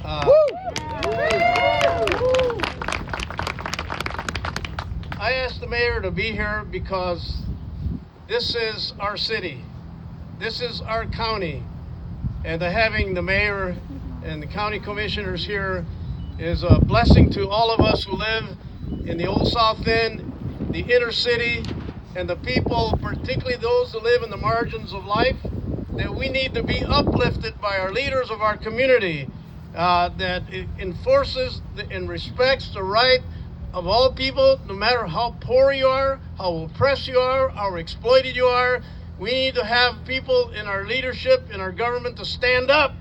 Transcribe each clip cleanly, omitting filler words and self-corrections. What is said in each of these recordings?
I asked the mayor to be here because this is our city. This is our county. And having the mayor and the county commissioners here is a blessing to all of us who live in the Old South End, the inner city, and the people, particularly those who live in the margins of life, that we need to be uplifted by our leaders of our community, that it enforces and respects the right of all people, no matter how poor you are, how oppressed you are, how exploited you are. We need to have people in our leadership, in our government, to stand up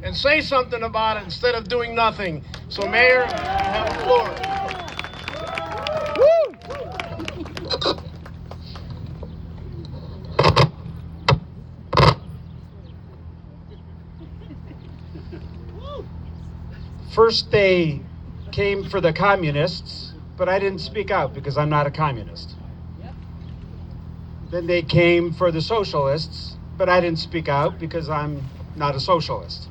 and say something about it instead of doing nothing. So, Mayor, you have the floor. First, they came for the communists, but I didn't speak out because I'm not a communist. Then they came for the socialists, but I didn't speak out because I'm not a socialist.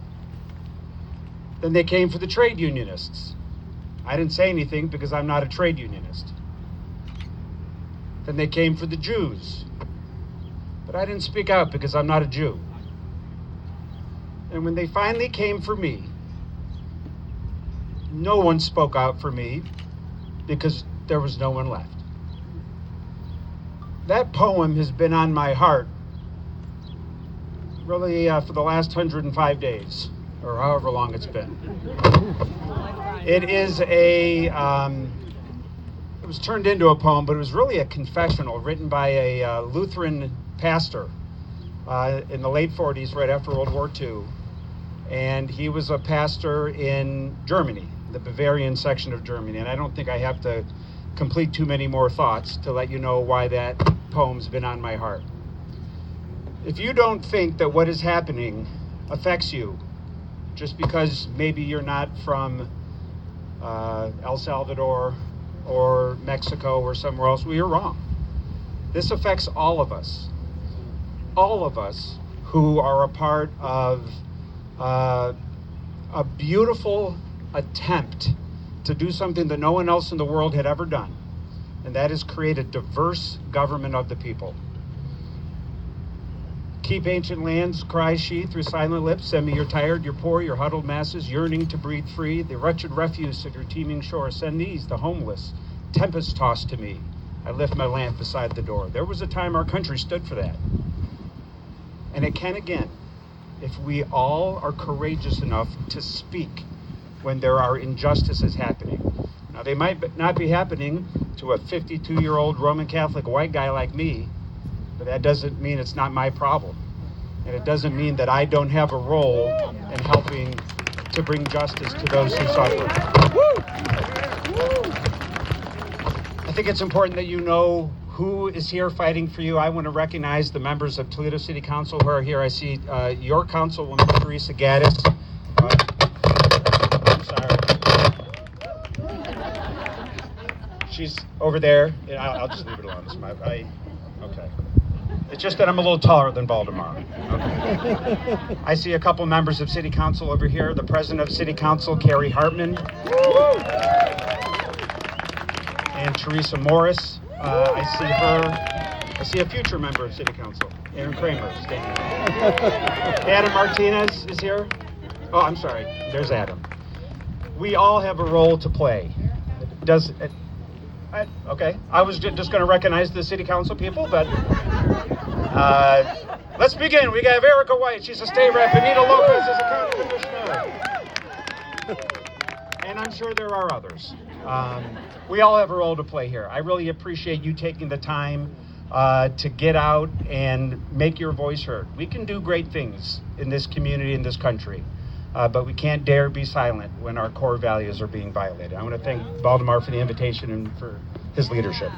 Then they came for the trade unionists. I didn't say anything because I'm not a trade unionist. Then they came for the Jews, but I didn't speak out because I'm not a Jew. And when they finally came for me, no one spoke out for me because there was no one left. That poem has been on my heart really for the last 105 days, or however long it's been. It is it was turned into a poem, but it was really a confessional written by a Lutheran pastor in the late 40s, right after World War II. And he was a pastor in Germany, the Bavarian section of Germany. And I don't think I have to complete too many more thoughts to let you know why that poem's been on my heart. If you don't think that what is happening affects you, just because maybe you're not from El Salvador or Mexico or somewhere else, well, you're wrong. This affects all of us who are a part of a beautiful attempt to do something that no one else in the world had ever done, and that is create a diverse government of the people. Keep ancient lands, cries she through silent lips. Send me your tired, your poor, your huddled masses, yearning to breathe free. The wretched refuse of your teeming shore. Send these, the homeless, tempest tossed to me. I lift my lamp beside the door. There was a time our country stood for that. And it can again, if we all are courageous enough to speak when there are injustices happening. Now, they might not be happening to a 52-year-old Roman Catholic white guy like me, but that doesn't mean it's not my problem. And it doesn't mean that I don't have a role in helping to bring justice to those who suffer. I think it's important that you know who is here fighting for you. I want to recognize the members of Toledo City Council who are here. I see your councilwoman, Teresa Gaddis. I'm sorry. She's over there. I'll just leave it alone. Okay. It's just that I'm a little taller than Valdemar. Okay. I see a couple members of City Council over here. The President of City Council, Carrie Hartman. And Teresa Morris. I see a future member of City Council, Aaron Kramer, standing there. Adam Martinez is here. Oh, I'm sorry. There's Adam. We all have a role to play. Okay. I was just going to recognize the City Council people, but let's begin. We got Erica White. She's a state rep. Anita Lopez is a county commissioner. And I'm sure there are others. We all have a role to play here. I really appreciate you taking the time to get out and make your voice heard. We can do great things in this community, in this country, but we can't dare be silent when our core values are being violated. I want to thank Valdemar for the invitation and for his leadership.